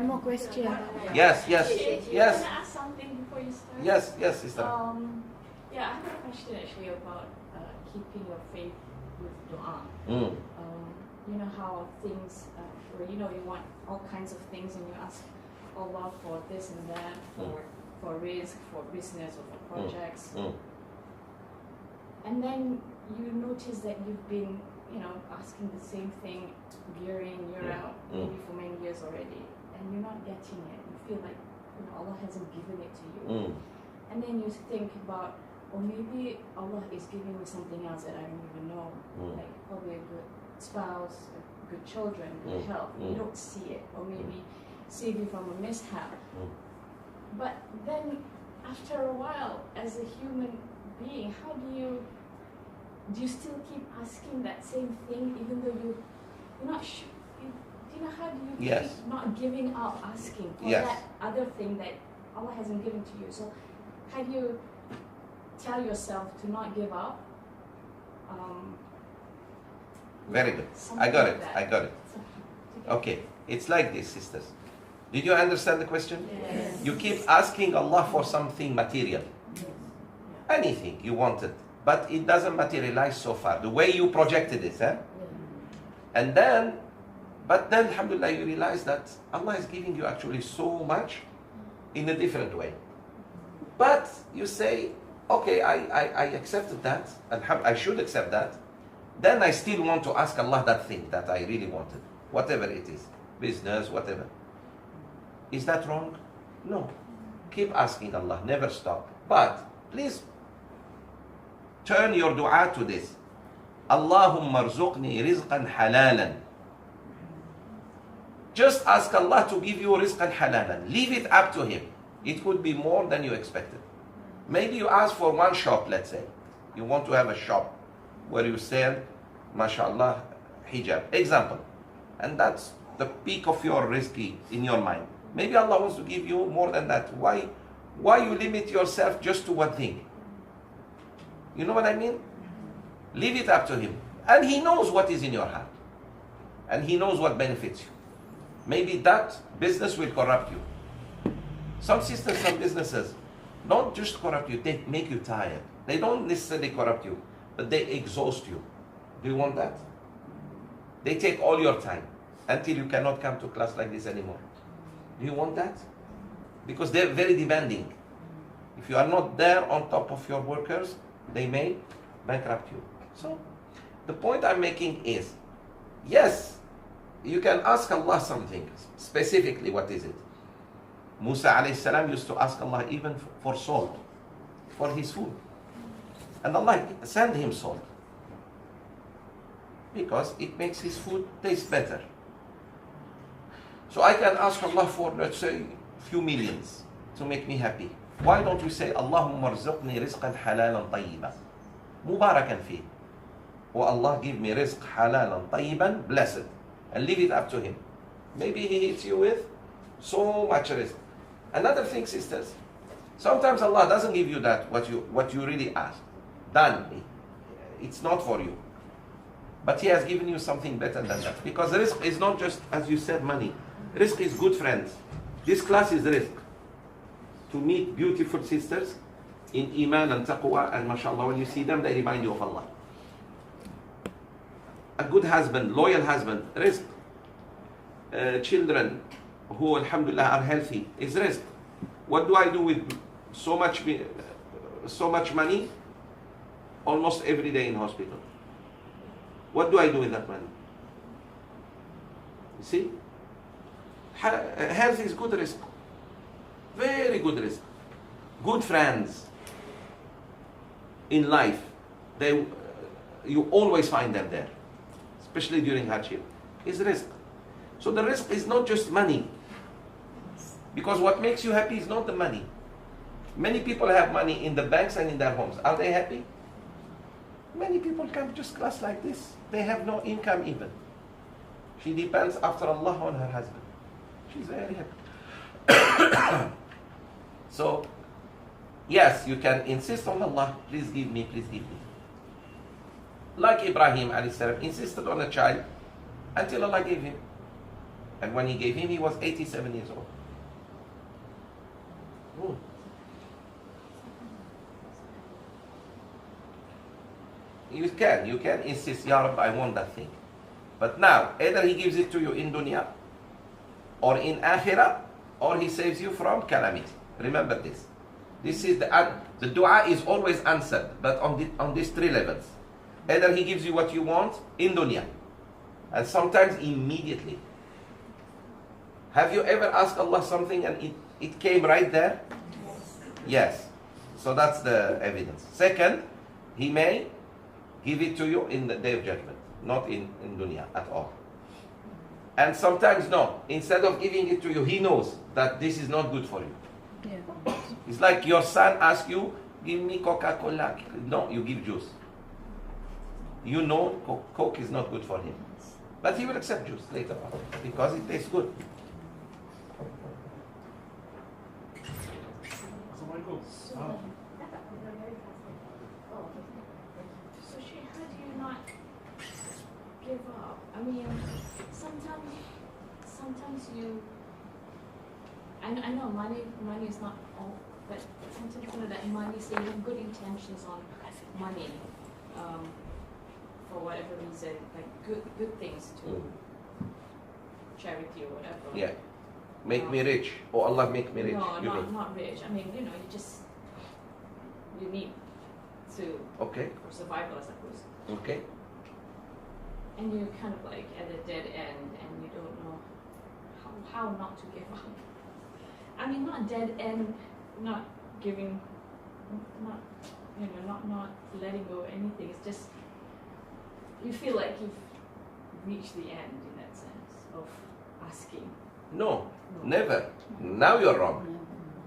One more question. Yes. Can I ask something before you start? Yes, sister. Yeah, I have a question actually about keeping your faith with dua. You know how things, where you want all kinds of things and you ask Allah for this and that, for risk, for business or for projects. And then you notice that you've been, asking the same thing year in, year out, maybe for many years already, and you're not getting it. You feel like Allah hasn't given it to you. And then you think about, maybe Allah is giving me something else that I don't even know, like probably a good spouse, good children, good health. You don't see it, or maybe save you from a mishap. But then after a while, as a human being, how do you still keep asking that same thing even though you're not sure? How do you keep not giving up asking for that other thing that Allah hasn't given to you? So how do you tell yourself to not give up? Very good. I got it. Okay. It's like this, sisters. Did you understand the question? Yes. You keep asking Allah for something material. Anything you wanted, but it doesn't materialize so far. The way you projected it, And then, alhamdulillah, you realize that Allah is giving you actually so much in a different way. But you say, okay, I accepted that, and I should accept that. Then I still want to ask Allah that thing that I really wanted, whatever it is, business, whatever. Is that wrong? No. Keep asking Allah, never stop. But please turn your dua to this. Allahumma rzuqni rizqan halalan. Just ask Allah to give you rizqan halalan. Leave it up to Him. It could be more than you expected. Maybe you ask for one shop, let's say. You want to have a shop where you sell, mashallah, hijab. Example. And that's the peak of your rizqi in your mind. Maybe Allah wants to give you more than that. Why you limit yourself just to one thing? You know what I mean? Leave it up to Him. And He knows what is in your heart. And He knows what benefits you. Maybe that business will corrupt you. Some systems, some businesses don't just corrupt you, they make you tired. They don't necessarily corrupt you, but they exhaust you. Do you want that? They take all your time until you cannot come to class like this anymore. Do you want that? Because they're very demanding. If you are not there on top of your workers, they may bankrupt you. So, the point I'm making is, yes, you can ask Allah something. Specifically, what is it? Musa alayhi salam used to ask Allah even for salt, for his food. And Allah sent him salt. Because it makes his food taste better. So I can ask Allah for, let's say, few millions to make me happy. Why don't we say, Allahumma rzuqni rizqan halalan tayyiban, mubarakan fi. Oh Allah, give me rizq halalan tayyiban, blessed. And leave it up to Him. Maybe He hits you with so much rizq. Another thing, sisters, sometimes Allah doesn't give you that, what you really asked. Done. It's not for you. But He has given you something better than that. Because rizq is not just, as you said, money. Rizq is good friends. This class is rizq. To meet beautiful sisters in iman and taqwa, and mashallah, when you see them, they remind you of Allah. A good husband, loyal husband, rizq. Children who, alhamdulillah, are healthy, is rizq. What do I do with so much money? Almost every day in hospital. What do I do with that money? You see? Health is good rizq. Very good rizq. Good friends in life. You always find them there. Especially during hardship. Is rizq. So the rizq is not just money. Because what makes you happy is not the money. Many people have money in the banks and in their homes. Are they happy? Many people come just class like this. They have no income even. She depends after Allah on her husband. She's very happy. So, yes, you can insist on Allah, please give me, please give me. Like Ibrahim alayhi salam insisted on a child until Allah gave him. And when he gave him, he was 87 years old. You can insist, Ya Rabbi, I want that thing. But now, either he gives it to you in dunya, or in akhirah, or he saves you from calamity. Remember this. This is the dua is always answered, but on these three levels. Either he gives you what you want in dunya, and sometimes immediately. Have you ever asked Allah something and it came right there? Yes. So that's the evidence. Second, he may give it to you in the day of judgment, not in dunya at all. And sometimes no. Instead of giving it to you, he knows that this is not good for you. Yeah. It's like your son asks you, give me Coca-Cola. No, you give juice. You know Coke is not good for him. But he will accept juice later on because it tastes good. So Sheikh, how do you not give up? I mean, sometimes you. I know money is not all, but sometimes you know that money. Say you have good intentions on money, for whatever reason, like good things to charity or whatever. Yeah. Make me rich. Oh, Allah make me rich. No, not rich. I mean, you need to, Okay. for survival, I suppose. Okay. And you're kind of like at a dead end, and you don't know how not to give up. I mean, not dead end, not giving, not letting go of anything. It's just you feel like you've reached the end in that sense of asking. No, never. Now you're wrong.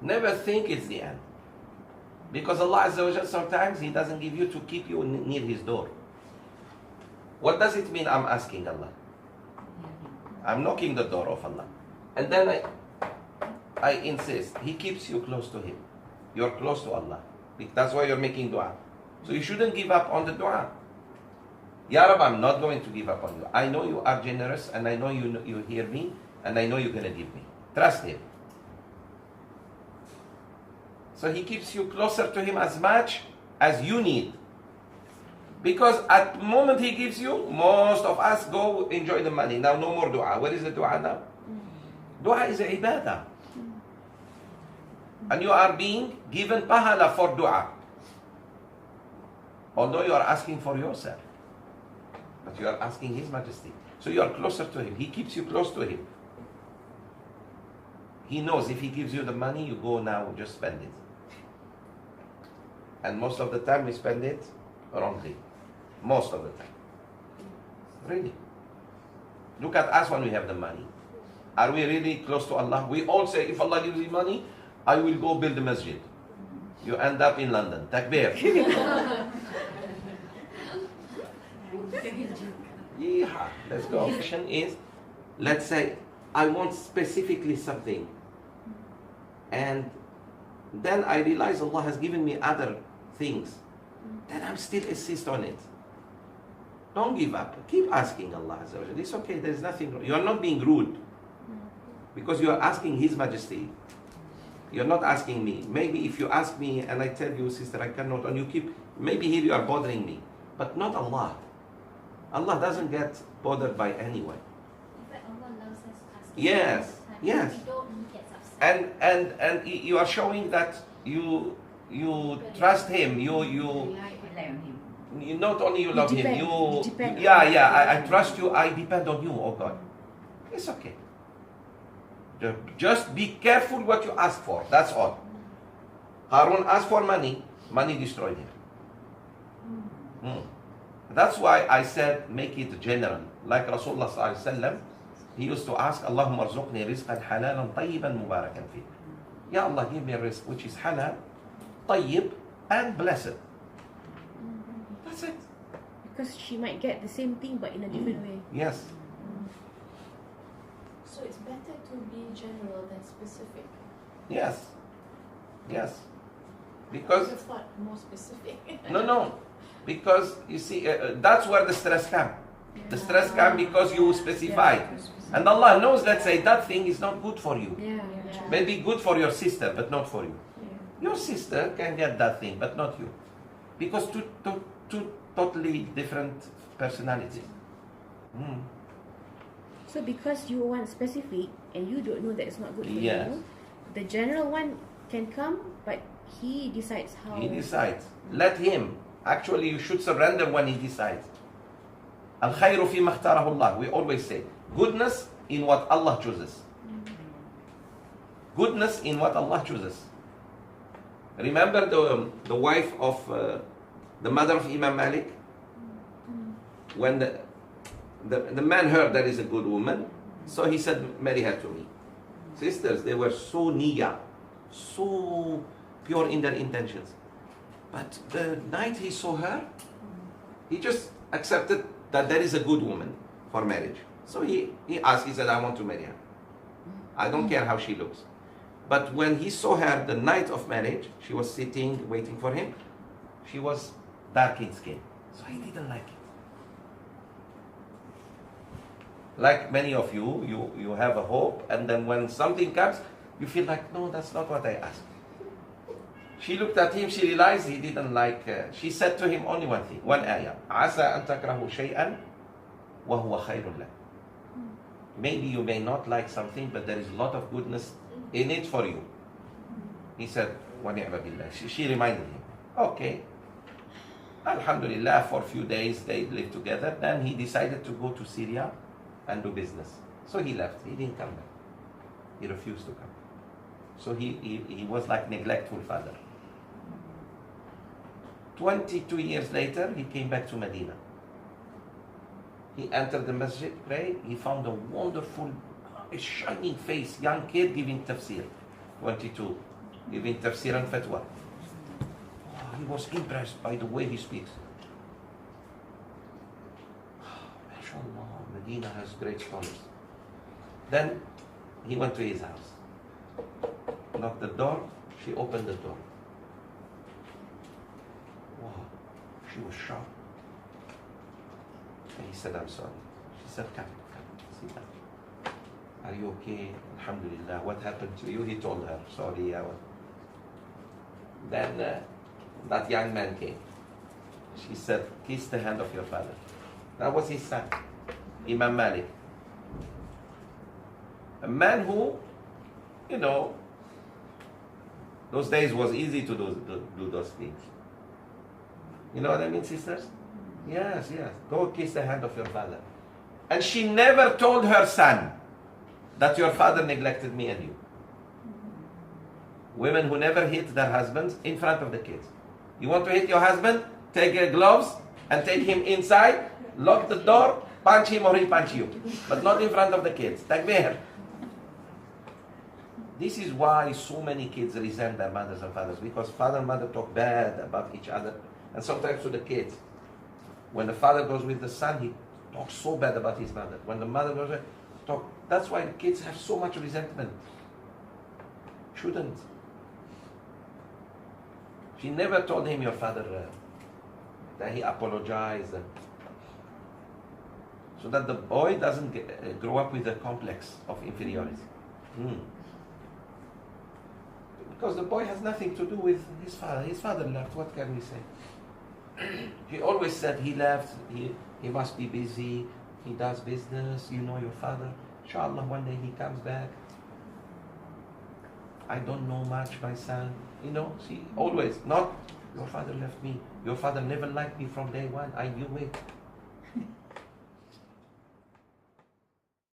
Never think it's the end. Because Allah Azza wa Jal, sometimes He doesn't give you to keep you near His door. What does it mean I'm asking Allah? I'm knocking the door of Allah. And then I insist, He keeps you close to Him. You're close to Allah. That's why you're making dua. So you shouldn't give up on the dua. Ya Rab, I'm not going to give up on you. I know you are generous, and I know you hear me, and I know you're going to give me. Trust Him. So He keeps you closer to Him as much as you need. Because at the moment He gives you, most of us go enjoy the money. Now no more dua. Where is the dua now? Dua is a ibadah. And you are being given pahala for dua. Although you are asking for yourself. But you are asking His Majesty. So you are closer to Him. He keeps you close to Him. He knows if He gives you the money, you go now, just spend it. And most of the time we spend it wrongly. Most of the time. Really. Look at us when we have the money. Are we really close to Allah? We all say, if Allah gives me money, I will go build a masjid. You end up in London. Takbir. Yeah, let's go. Question is, let's say, I want specifically something. And then I realize Allah has given me other things. Then I'm still insist on it. Don't give up. Keep asking Allah Azza wa Jalla. It's okay, there's nothing wrong. You are not being rude. Because you are asking His Majesty. You're not asking me. Maybe if you ask me and I tell you, sister, I cannot, and you keep, maybe here you are bothering me. But not Allah. Allah doesn't get bothered by anyone. But Allah loves us asking. Yes, yes. We don't get upset. And you are showing that you trust Him. You Rely on Him. not only you love Him. You depend. I trust you. I depend on you. Oh God, it's okay. Just be careful what you ask for. That's all. Harun asked for money. Money destroyed him. That's why I said make it general. Like Rasulullah sallallahu alaihi wasallam, he used to ask, Allahumma arzuqni rizqan halalan tayyiban mubarakan fi. Ya Allah, give me a rizq which is halal, tayyib, and blessed. That's it. Because she might get the same thing but in a different way. Yes. So it's better to be general than specific. Yes. Yes. I Because would have thought more specific. No. Because you see, that's where the stress comes. The stress comes because you specified. And Allah knows, let's say, that thing is not good for you. Yeah. Maybe good for your sister, but not for you. Yeah. Your sister can get that thing, but not you. Because two totally different personalities. So because you want specific and you don't know that it's not good for Yes. you, the general one can come, but he decides how. He decides. Let him. Actually, you should surrender when he decides. Al-khayru fi makhtarahu Allah. We always say, goodness in what Allah chooses. Goodness in what Allah chooses. Remember the wife of the mother of Imam Malik? When the man heard that is a good woman, so he said, marry her to me. Sisters, they were so niyyah, so pure in their intentions. But the night he saw her, he just accepted that there is a good woman for marriage. So he asked, he said, I want to marry her. I don't care how she looks. But when he saw her the night of marriage, she was sitting, waiting for him. She was dark in skin. So he didn't like it. Like many of you have a hope, and then when something comes, you feel like, no, that's not what I asked. She looked at him, she realized he didn't like her. She said to him only one thing, one ayah. عَسَىٰ أَن تَكْرَهُ شَيْئًا وَهُوَ خَيْرٌ لَكُمْ. Maybe you may not like something, but there is a lot of goodness in it for you. He said, وَنِعْمَ بِاللَّهِ. She reminded him, okay. Alhamdulillah, for a few days they lived together. Then he decided to go to Syria and do business. So he left. He didn't come back. He refused to come. So he was like neglectful father. 22 years later, he came back to Medina. He entered the masjid, prayed. He found a wonderful, a shining face, young kid giving tafsir. 22, giving tafsir and fatwa. Oh, he was impressed by the way he speaks. MashaAllah, Medina has great scholars. Then he went to his house. Knocked the door, she opened the door. Wow, she was shocked. And he said, I'm sorry. She said, come, sit down. Are you okay? Alhamdulillah. What happened to you? He told her, sorry. Then that young man came. She said, kiss the hand of your father. That was his son, Imam Malik. A man who, those days was easy to do those things. You know what I mean, sisters? Yes. Go kiss the hand of your father. And she never told her son that your father neglected me and you. Women who never hit their husbands in front of the kids. You want to hit your husband? Take your gloves and take him inside, lock the door, punch him or he punch you. But not in front of the kids. Takbir. This is why so many kids resent their mothers and fathers, because father and mother talk bad about each other, and sometimes to the kids. When the father goes with the son, he talks so bad about his mother. When the mother goes with talk, that's why the kids have so much resentment. Shouldn't. She never told him, your father, that he apologized. So that the boy doesn't grow up with a complex of inferiority. Because the boy has nothing to do with his father. His father left, what can we say? He always said he left, he must be busy, he does business, your father. Inshallah, one day he comes back. I don't know much, my son. She always, not, your father left me. Your father never liked me from day one. I knew it.